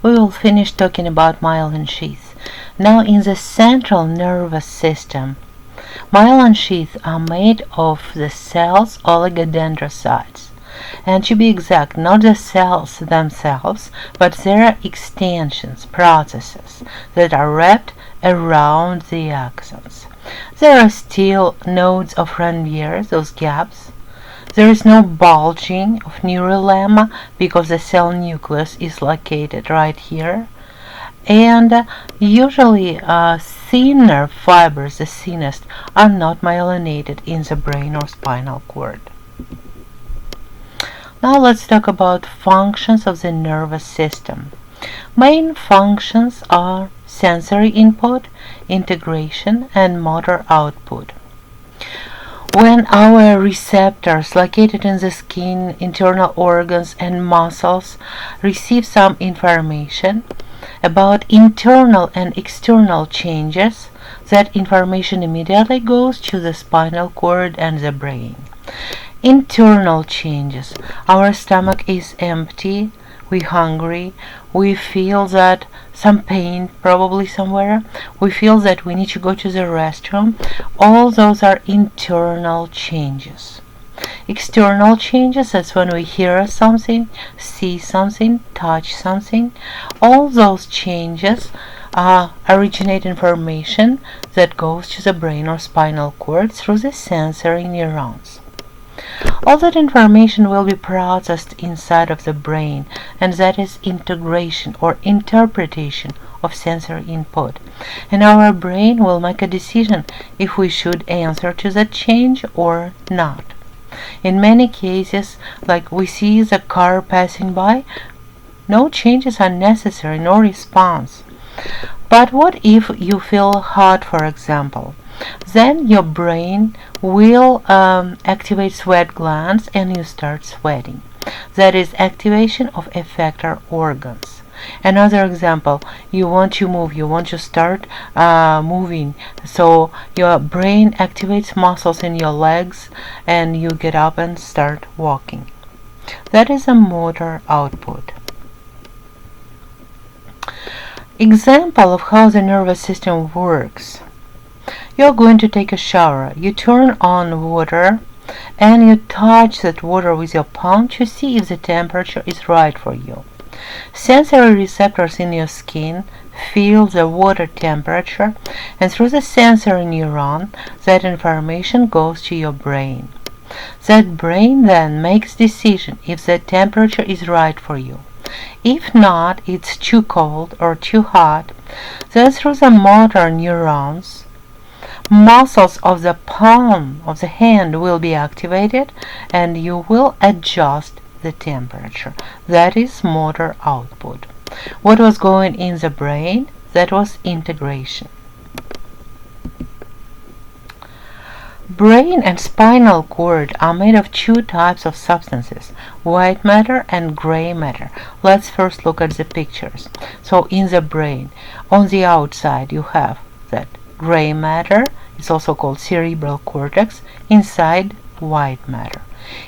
we will finish talking about myelin sheaths. Now, in the central nervous system, myelin sheaths are made of the cells oligodendrocytes. And to be exact, not the cells themselves, but their extensions, processes that are wrapped around the axons. There are still nodes of Ranvier, those gaps. There is no bulging of neurolemma because the cell nucleus is located right here. And usually thinner fibers, the thinnest, are not myelinated in the brain or spinal cord. Now let's talk about functions of the nervous system. Main functions are sensory input, integration, and motor output. When our receptors located in the skin, internal organs, and muscles receive some information about internal and external changes, that information immediately goes to the spinal cord and the brain. Internal changes. Our stomach is empty, we're hungry, we feel that some pain probably somewhere, we feel that we need to go to the restroom. All those are internal changes. External changes, that's when we hear something, see something, touch something. All those changes originate information that goes to the brain or spinal cord through the sensory neurons. All that information will be processed inside of the brain, and that is integration or interpretation of sensory input. And our brain will make a decision if we should answer to that change or not. In many cases, like we see the car passing by, no changes are necessary, no response. But what if you feel hot, for example? Then your brain will activate sweat glands and you start sweating. That is activation of effector organs. Another example, you want to move, you want to start moving, so your brain activates muscles in your legs and you get up and start walking. That is a motor output. Example of how the nervous system works. You're going to take a shower. You turn on water and you touch that water with your palm to see if the temperature is right for you. Sensory receptors in your skin feel the water temperature, and through the sensory neuron, that information goes to your brain. That brain then makes decision if the temperature is right for you. If not, it's too cold or too hot. Then through the motor neurons, muscles of the palm of the hand will be activated and you will adjust the temperature. That is motor output. What was going in the brain? That was integration. Brain and spinal cord are made of two types of substances, white matter and gray matter. Let's first look at the pictures. So in the brain, on the outside you have that gray matter, it's also called cerebral cortex, inside white matter.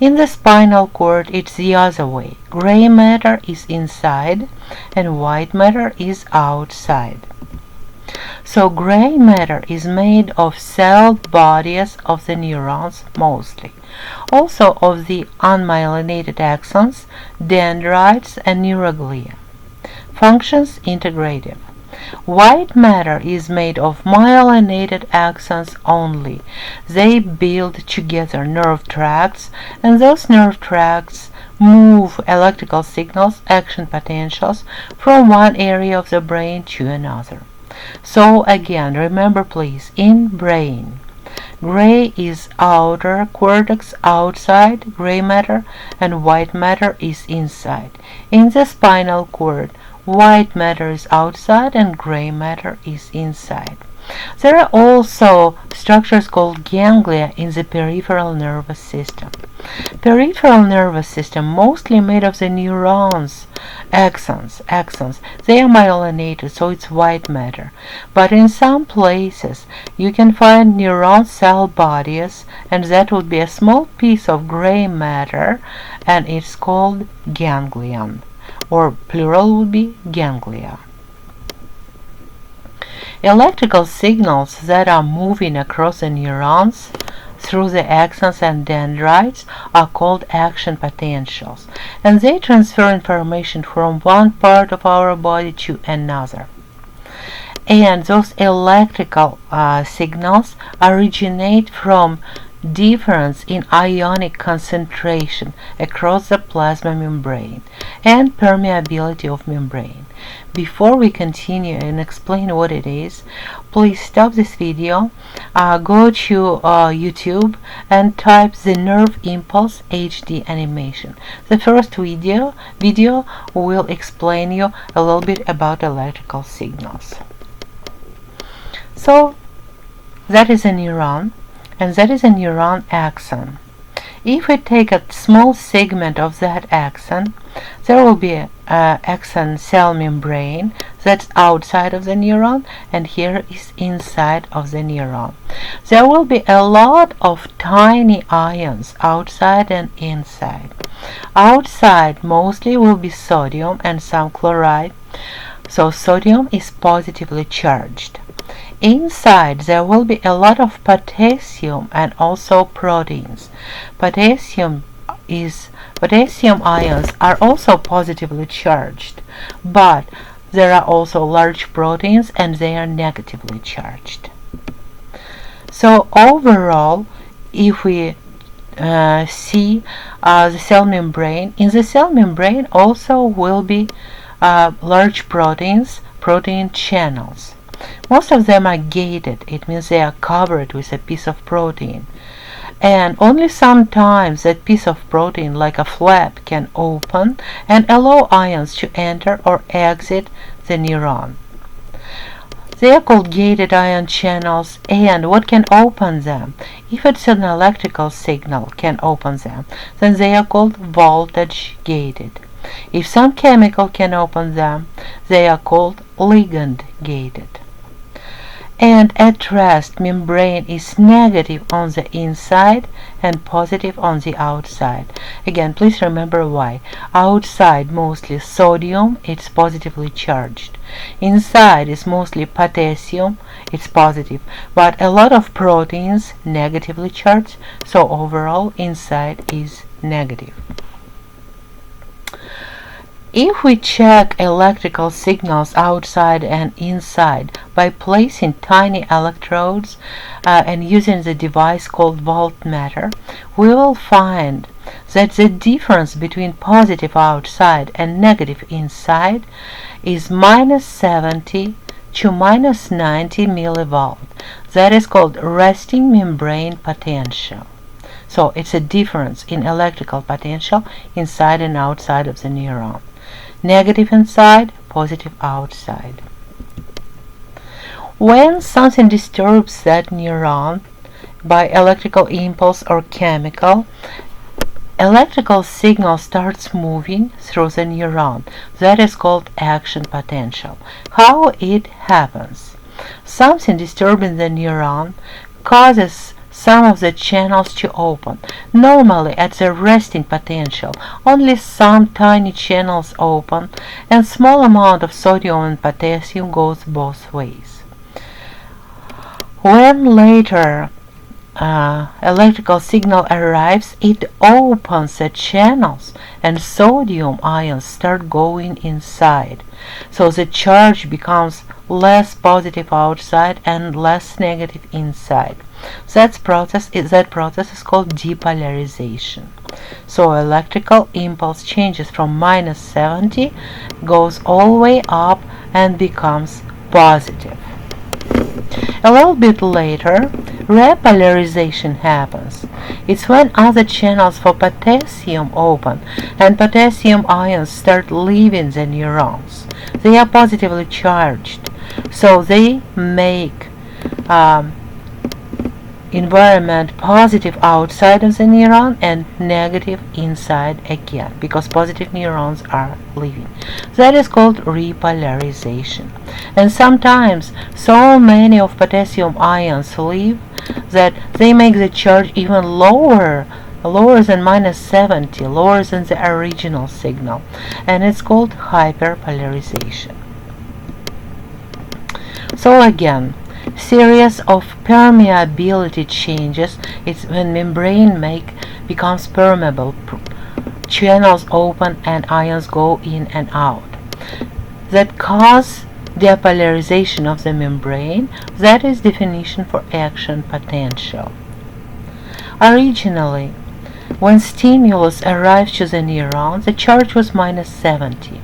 In the spinal cord it's the other way. Gray matter is inside and white matter is outside. So gray matter is made of cell bodies of the neurons mostly, also of the unmyelinated axons, dendrites and neuroglia. Functions integrative. White matter is made of myelinated axons only. They build together nerve tracts, and those nerve tracts move electrical signals, action potentials, from one area of the brain to another. So again, remember please, in brain, gray is outer cortex, outside, gray matter, and white matter is inside. In the spinal cord, white matter is outside and gray matter is inside. There are also structures called ganglia in the peripheral nervous system. Peripheral nervous system mostly made of the neurons, axons. They are myelinated, so it's white matter. But in some places you can find neuron cell bodies, and that would be a small piece of gray matter, and it's called ganglion. or plural would be ganglia. Electrical signals that are moving across the neurons through the axons and dendrites are called action potentials, and they transfer information from one part of our body to another. And those electrical signals originate from difference in ionic concentration across the plasma membrane and permeability of membrane. Before we continue and explain what it is, please stop this video, go to YouTube and type the nerve impulse HD animation. The first video will explain you a little bit about electrical signals. So that is a neuron, and that is a neuron axon. If we take a small segment of that axon, there will be an axon cell membrane that's outside of the neuron, and here is inside of the neuron. There will be a lot of tiny ions outside and inside. Outside mostly will be sodium and some chloride, so sodium is positively charged. Inside there will be a lot of potassium and also proteins. Potassium ions are also positively charged, but there are also large proteins and they are negatively charged. So overall, if we see the cell membrane, in the cell membrane also will be large proteins, protein channels. Most of them are gated, it means they are covered with a piece of protein. And only sometimes that piece of protein, like a flap, can open and allow ions to enter or exit the neuron. They are called gated ion channels, and what can open them? If it's an electrical signal can open them, then they are called voltage gated. If some chemical can open them, they are called ligand gated. And at rest, membrane is negative on the inside and positive on the outside. Again, please remember why. Outside mostly sodium, it's positively charged. Inside is mostly potassium, it's positive, but a lot of proteins negatively charged, so overall inside is negative. If we check electrical signals outside and inside by placing tiny electrodes and using the device called voltmeter, we will find that the difference between positive outside and negative inside is -70 to -90 millivolt. That is called resting membrane potential. So it's a difference in electrical potential inside and outside of the neuron. Negative inside, positive outside. When something disturbs that neuron by electrical impulse or chemical, electrical signal starts moving through the neuron. That is called action potential. How it happens? Something disturbing the neuron causes some of the channels to open. Normally at the resting potential, only some tiny channels open and small amount of sodium and potassium goes both ways. When later electrical signal arrives, it opens the channels and sodium ions start going inside. So the charge becomes less positive outside and less negative inside. That process is called depolarization. So electrical impulse changes from -70, goes all the way up and becomes positive. A little bit later, repolarization happens. It's when other channels for potassium open and potassium ions start leaving the neurons. They are positively charged, so they make environment positive outside of the neuron and negative inside again, because positive neurons are leaving. That is called repolarization. And sometimes so many of potassium ions leave that they make the charge even lower lower than -70, lower than the original signal, and it's called hyperpolarization. So again, series of permeability changes is when membrane becomes permeable, channels open and ions go in and out, that cause depolarization of the membrane. That is definition for action potential. Originally, when stimulus arrived to the neuron, the charge was -70.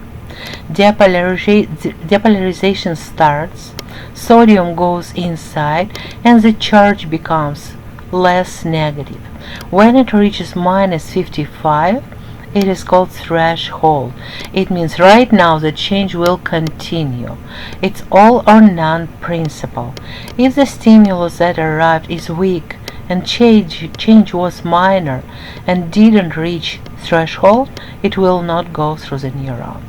Depolarization starts, sodium goes inside, and the charge becomes less negative. When it reaches -55, it is called threshold. It means right now the change will continue. It's all or none principle. If the stimulus that arrived is weak and change was minor and didn't reach threshold, it will not go through the neuron.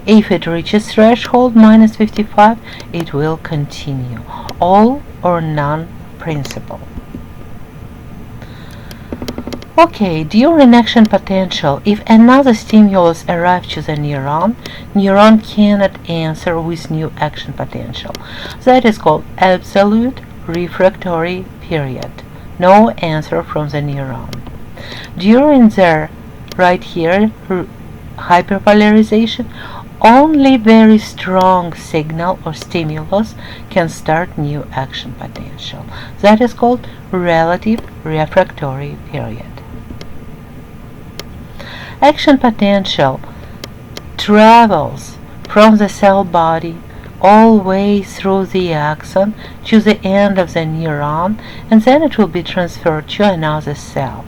If it reaches threshold -55, it will continue. All or none principle. Okay, during action potential, if another stimulus arrives to the neuron cannot answer with new action potential. That is called absolute refractory period. No answer from the neuron. During the, right here, hyperpolarization, only very strong signal or stimulus can start new action potential. That is called relative refractory period. Action potential travels from the cell body all the way through the axon to the end of the neuron, and then it will be transferred to another cell.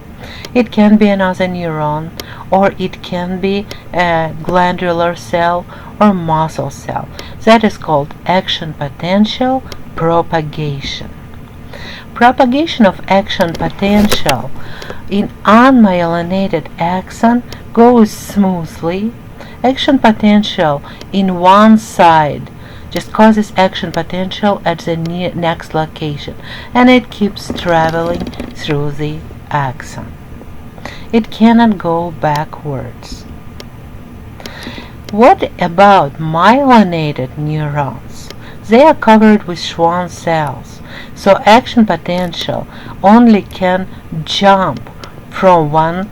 It can be another neuron, or it can be a glandular cell or muscle cell. That is called action potential propagation. Propagation of action potential in unmyelinated axon goes smoothly. Action potential in one side just causes action potential at the next location, and it keeps traveling through the axon. It cannot go backwards. What about myelinated neurons? They are covered with Schwann cells, so action potential only can jump from one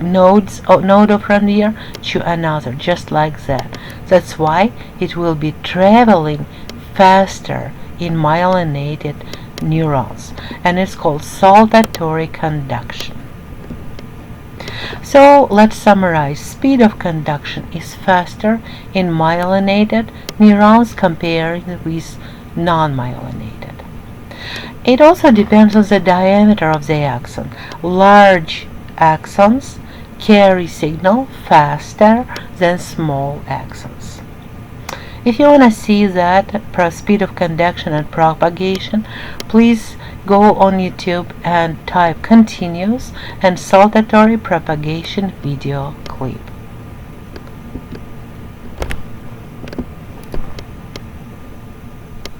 node of frontier to another, just like that. That's why it will be traveling faster in myelinated neurons, and it's called saltatory conduction. So let's summarize. Speed of conduction is faster in myelinated neurons compared with non-myelinated. It also depends on the diameter of the axon. Large axons carry signal faster than small axons. If you want to see that speed of conduction and propagation, please go on YouTube and type continuous and saltatory propagation video clip.